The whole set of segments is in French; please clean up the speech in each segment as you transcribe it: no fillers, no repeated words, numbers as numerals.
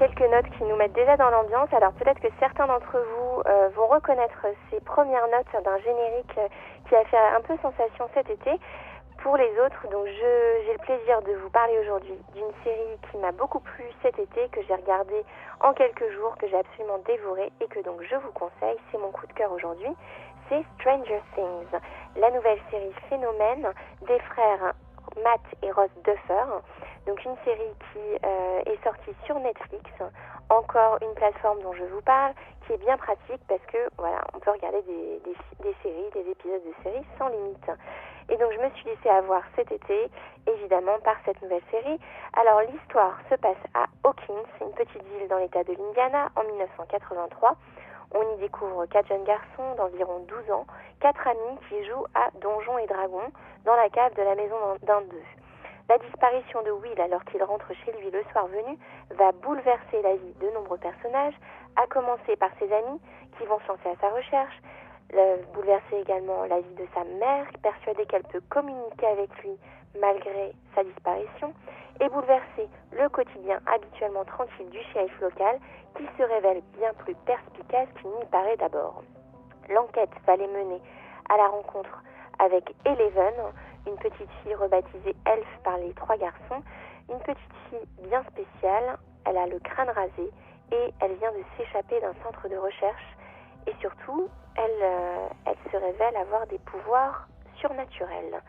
quelques notes qui nous mettent déjà dans l'ambiance. Alors peut-être que certains d'entre vous vont reconnaître ces premières notes d'un générique qui a fait un peu sensation cet été. Pour les autres, donc j'ai le plaisir de vous parler aujourd'hui d'une série qui m'a beaucoup plu cet été, que j'ai regardée en quelques jours, que j'ai absolument dévorée et que donc je vous conseille. C'est mon coup de cœur aujourd'hui. C'est Stranger Things, la nouvelle série phénomène des frères Matt et Ross Duffer. Donc une série qui est sortie sur Netflix, encore une plateforme dont je vous parle, qui est bien pratique parce que voilà, on peut regarder des séries, des épisodes de séries sans limite. Et donc je me suis laissée avoir cet été, évidemment, par cette nouvelle série. Alors l'histoire se passe à Hawkins, une petite ville dans l'état de l'Indiana, en 1983. On y découvre 4 jeunes garçons d'environ 12 ans, 4 amis qui jouent à Donjons et Dragons dans la cave de la maison d'un d'eux. La disparition de Will alors qu'il rentre chez lui le soir venu va bouleverser la vie de nombreux personnages, à commencer par ses amis qui vont se lancer à sa recherche, bouleverser également la vie de sa mère, persuadée qu'elle peut communiquer avec lui malgré sa disparition, et bouleverser le quotidien habituellement tranquille du shérif local qui se révèle bien plus perspicace qu'il n'y paraît d'abord. L'enquête va les mener à la rencontre avec Eleven, une petite fille rebaptisée Elf par les 3 garçons, une petite fille bien spéciale, elle a le crâne rasé et elle vient de s'échapper d'un centre de recherche et surtout, elle se révèle avoir des pouvoirs surnaturels.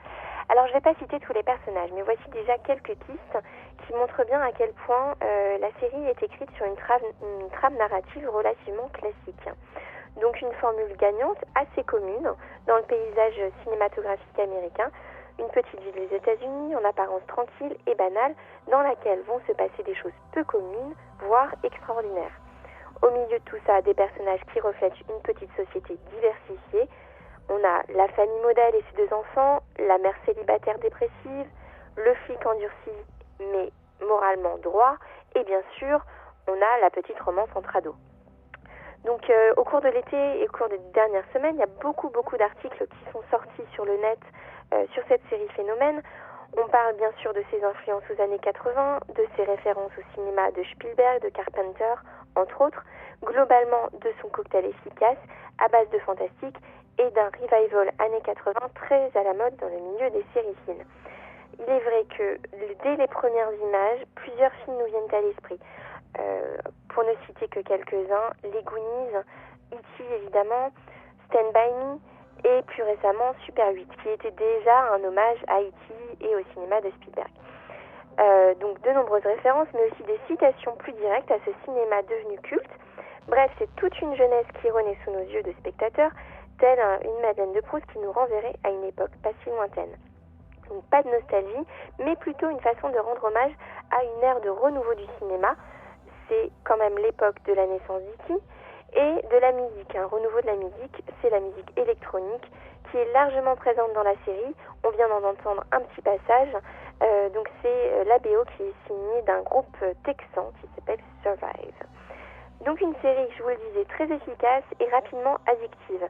Alors je ne vais pas citer tous les personnages, mais voici déjà quelques pistes qui montrent bien à quel point la série est écrite sur une trame narrative relativement classique. Donc une formule gagnante assez commune dans le paysage cinématographique américain, une petite ville des États-Unis en apparence tranquille et banale dans laquelle vont se passer des choses peu communes, voire extraordinaires. Au milieu de tout ça, des personnages qui reflètent une petite société diversifiée. On a la famille modèle et ses 2 enfants, la mère célibataire dépressive, le flic endurci mais moralement droit, et bien sûr, on a la petite romance entre ados. Donc au cours de l'été et au cours des dernières semaines, il y a beaucoup d'articles qui sont sortis sur le net sur cette série phénomène. On parle bien sûr de ses influences aux années 80, de ses références au cinéma de Spielberg, de Carpenter, entre autres, globalement de son cocktail efficace à base de fantastique et d'un revival années 80 très à la mode dans le milieu des séries films. Il est vrai que dès les premières images, plusieurs films nous viennent à l'esprit. Pour ne citer que quelques-uns, les Goonies, E.T. évidemment, Stand By Me et plus récemment Super 8, qui était déjà un hommage à E.T. et au cinéma de Spielberg. Donc de nombreuses références, mais aussi des citations plus directes à ce cinéma devenu culte. Bref, c'est toute une jeunesse qui renaît sous nos yeux de spectateurs, telle une Madeleine de Proust qui nous renverrait à une époque pas si lointaine. Donc pas de nostalgie, mais plutôt une façon de rendre hommage à une ère de renouveau du cinéma. C'est quand même l'époque de la naissance d'E.T. et de la musique. Un renouveau de la musique, c'est la musique électronique qui est largement présente dans la série. On vient d'en entendre un petit passage. Donc c'est la BO qui est signée d'un groupe texan qui s'appelle Survive. Donc une série, je vous le disais, très efficace et rapidement addictive.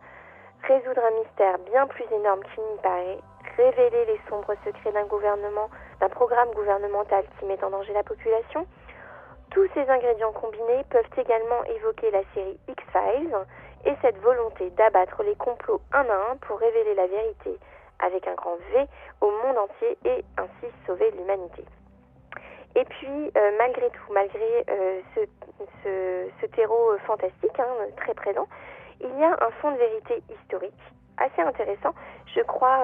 Résoudre un mystère bien plus énorme qu'il n'y paraît, révéler les sombres secrets d'un programme gouvernemental qui met en danger la population. Tous ces ingrédients combinés peuvent également évoquer la série X-Files et cette volonté d'abattre les complots un à un pour révéler la vérité avec un grand V au monde entier et ainsi sauver l'humanité. Et puis, malgré tout, malgré ce terreau fantastique, très présent, il y a un fond de vérité historique assez intéressant, je crois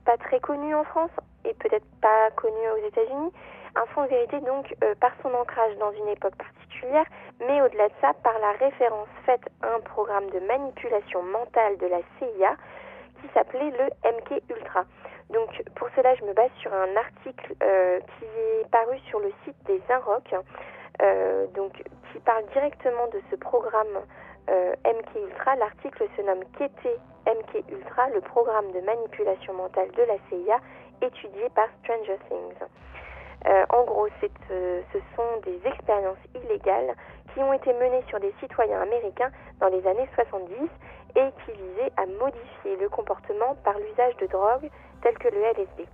pas très connu en France et peut-être pas connu aux États-Unis. Un fond de vérité donc par son ancrage dans une époque particulière, mais au-delà de ça, par la référence faite à un programme de manipulation mentale de la CIA qui s'appelait le MK Ultra. Donc pour cela, je me base sur un article qui est paru sur le site des Inrocks, donc qui parle directement de ce programme MK Ultra. L'article se nomme Qu'était MK Ultra, le programme de manipulation mentale de la CIA étudié par Stranger Things. En gros, ce sont des expériences illégales qui ont été menées sur des citoyens américains dans les années 70 et qui visaient à modifier le comportement par l'usage de drogues telles que le LSD.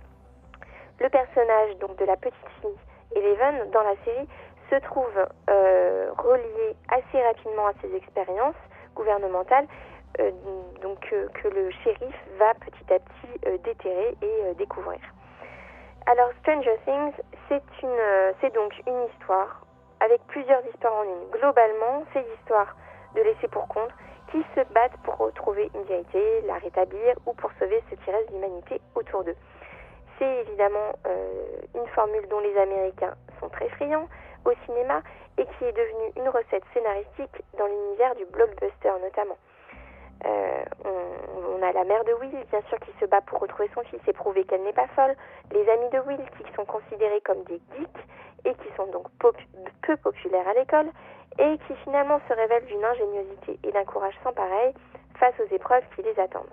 Le personnage donc de la petite fille Eleven dans la série se trouve relié assez rapidement à ces expériences gouvernementales, donc que le shérif va petit à petit déterrer et découvrir. Alors Stranger Things, c'est donc une histoire avec plusieurs histoires en une. Globalement, c'est l'histoire de laissés pour compte qui se battent pour retrouver une vérité, la rétablir ou pour sauver ce qui reste de l'humanité autour d'eux. C'est évidemment une formule dont les Américains sont très friands au cinéma et qui est devenue une recette scénaristique dans l'univers du blockbuster notamment. On a la mère de Will, bien sûr, qui se bat pour retrouver son fils et prouver qu'elle n'est pas folle. Les amis de Will, qui sont considérés comme des geeks et qui sont donc peu populaires à l'école et qui finalement se révèlent d'une ingéniosité et d'un courage sans pareil face aux épreuves qui les attendent.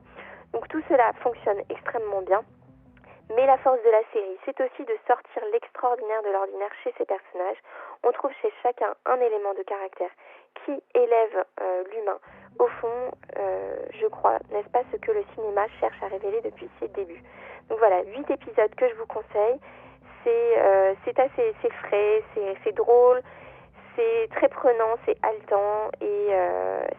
Donc tout cela fonctionne extrêmement bien. Mais la force de la série, c'est aussi de sortir l'extraordinaire de l'ordinaire chez ces personnages. On trouve chez chacun un élément de caractère qui élève l'humain. Au fond, je crois, n'est-ce pas ce que le cinéma cherche à révéler depuis ses débuts. Donc voilà, 8 épisodes que je vous conseille. C'est frais, c'est drôle, c'est très prenant, c'est haletant et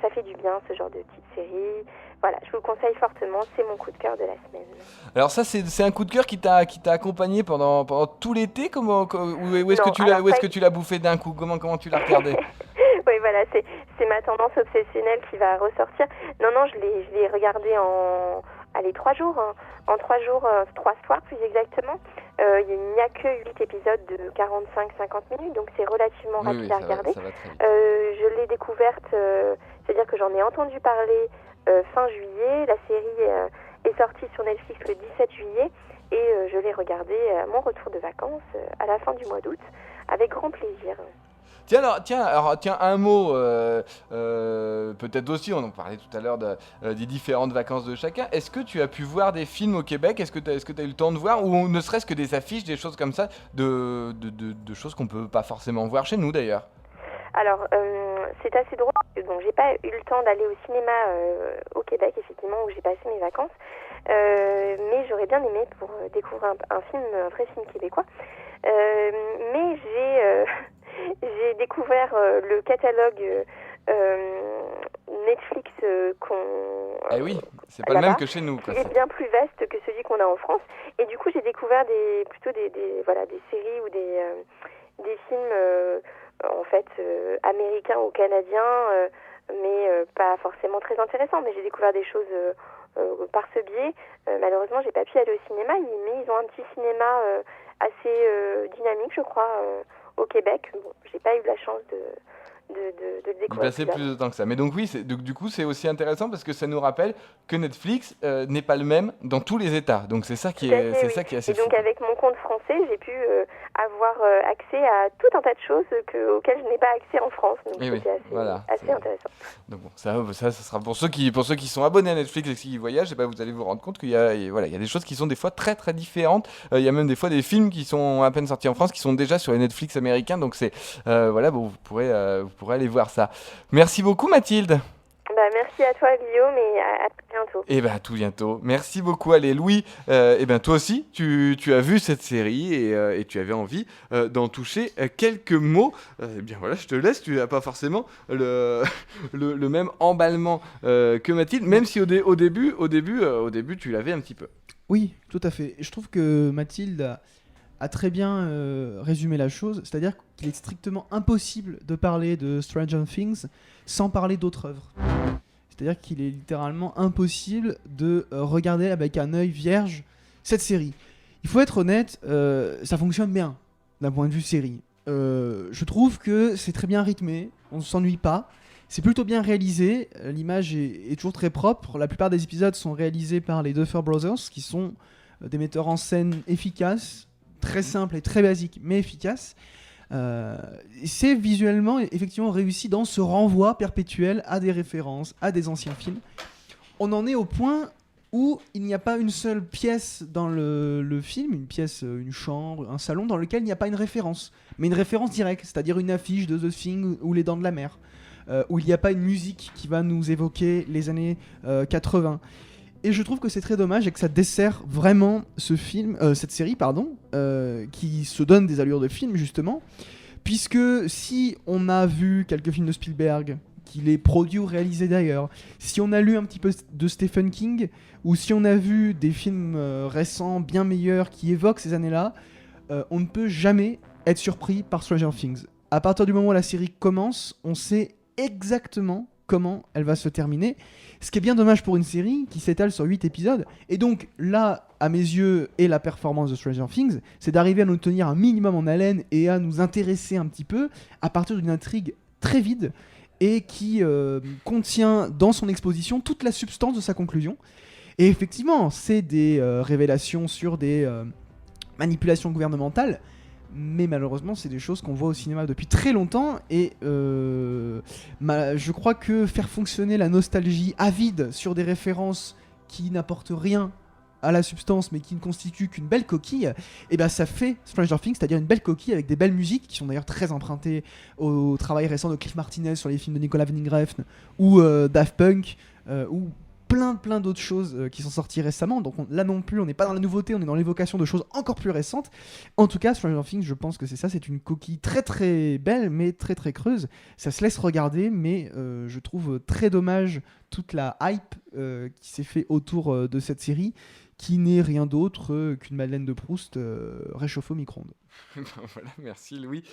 ça fait du bien ce genre de petite série. Voilà, je vous le conseille fortement, c'est mon coup de cœur de la semaine. Alors ça, c'est un coup de cœur qui t'a accompagné pendant tout l'été, ou est-ce que tu l'as bouffé d'un coup, comment tu l'as regardé? Oui, voilà, c'est ma tendance obsessionnelle qui va ressortir. Non, je l'ai regardé en 3 jours, hein. En 3 jours, 3 soirs plus exactement. Il n'y a que 8 épisodes de 45-50 minutes, donc c'est relativement rapide à regarder. Je l'ai découverte, c'est-à-dire que j'en ai entendu parler fin juillet. La série est sortie sur Netflix le 17 juillet et je l'ai regardée à mon retour de vacances à la fin du mois d'août avec grand plaisir. Tiens, un mot, peut-être aussi, on en parlait tout à l'heure des différentes vacances de chacun. Est-ce que tu as pu voir des films au Québec? Est-ce que tu as eu le temps de voir, ou ne serait-ce que des affiches, des choses comme ça, de choses qu'on peut pas forcément voir chez nous d'ailleurs? Alors, c'est assez drôle. Donc, j'ai pas eu le temps d'aller au cinéma au Québec, effectivement, où j'ai passé mes vacances. Mais j'aurais bien aimé pour découvrir un vrai film québécois. Mais j'ai découvert le catalogue Netflix Eh oui, c'est pas le même que chez nous. Il est bien plus vaste que celui qu'on a en France. Et du coup, j'ai découvert des séries ou des films en fait américains ou canadiens, mais pas forcément très intéressants. Mais j'ai découvert des choses par ce biais. Malheureusement, j'ai pas pu aller au cinéma, mais ils ont un petit cinéma assez dynamique, je crois, au Québec. Bon, j'ai pas eu la chance de le découvrir. Il passait plus de temps que ça. Mais donc oui, du coup, c'est aussi intéressant parce que ça nous rappelle que Netflix n'est pas le même dans tous les États. Donc c'est ça qui est assez fou. Et donc avec mon compte français, j'ai pu avoir accès à tout un tas de choses auxquelles je n'ai pas accès en France. Donc c'était assez intéressant. Donc bon, ça sera pour ceux qui sont abonnés à Netflix et qui voyagent, vous allez vous rendre compte qu'il y a des choses qui sont des fois très très différentes. Il y a même des fois des films qui sont à peine sortis en France qui sont déjà sur les Netflix américains. Donc c'est vous pourrez aller voir ça. Merci beaucoup Mathilde. Merci à toi Guillaume et à tout bientôt. À tout bientôt. Merci beaucoup. Allez Louis, toi aussi tu as vu cette série et tu avais envie d'en toucher quelques mots. Je te laisse, tu n'as pas forcément le même emballement que Mathilde, même si au début tu l'avais un petit peu. Oui, tout à fait. Je trouve que Mathilde a très bien résumé la chose, c'est-à-dire qu'il est strictement impossible de parler de Stranger Things sans parler d'autres œuvres. C'est-à-dire qu'il est littéralement impossible de regarder avec un œil vierge cette série. Il faut être honnête, ça fonctionne bien d'un point de vue série. Je trouve que c'est très bien rythmé, on ne s'ennuie pas, c'est plutôt bien réalisé, l'image est toujours très propre, la plupart des épisodes sont réalisés par les Duffer Brothers, qui sont des metteurs en scène efficaces, très simple et très basique mais efficace. C'est visuellement effectivement réussi dans ce renvoi perpétuel à des références, à des anciens films. On en est au point où il n'y a pas une seule pièce dans le film, une pièce, une chambre, un salon dans lequel il n'y a pas une référence, mais une référence directe, c'est-à-dire une affiche de The Thing ou Les Dents de la Mer, où il n'y a pas une musique qui va nous évoquer les années 80. Et je trouve que c'est très dommage et que ça dessert vraiment cette série, qui se donne des allures de film justement, Puisque si on a vu quelques films de Spielberg, qu'il est produit ou réalisé d'ailleurs, si on a lu un petit peu de Stephen King, ou si on a vu des films récents bien meilleurs qui évoquent ces années-là, on ne peut jamais être surpris par Stranger Things. À partir du moment où la série commence, on sait exactement comment elle va se terminer. Ce qui est bien dommage pour une série qui s'étale sur 8 épisodes. Et donc là, à mes yeux, et la performance de Stranger Things, c'est d'arriver à nous tenir un minimum en haleine et à nous intéresser un petit peu à partir d'une intrigue très vide et qui contient dans son exposition toute la substance de sa conclusion. Et effectivement, c'est des révélations sur des manipulations gouvernementales, mais malheureusement c'est des choses qu'on voit au cinéma depuis très longtemps et je crois que faire fonctionner la nostalgie avide sur des références qui n'apportent rien à la substance mais qui ne constituent qu'une belle coquille, et ben ça fait Stranger Things, c'est-à-dire une belle coquille avec des belles musiques qui sont d'ailleurs très empruntées au travail récent de Cliff Martinez sur les films de Nicolas Winding Refn ou Daft Punk ou plein d'autres choses qui sont sorties récemment. Donc là non plus, on n'est pas dans la nouveauté, on est dans l'évocation de choses encore plus récentes. En tout cas, Stranger Things, je pense que c'est ça, c'est une coquille très très belle, mais très très creuse. Ça se laisse regarder, mais je trouve très dommage toute la hype qui s'est fait autour de cette série, qui n'est rien d'autre qu'une Madeleine de Proust réchauffée au micro-ondes. Voilà, merci Louis.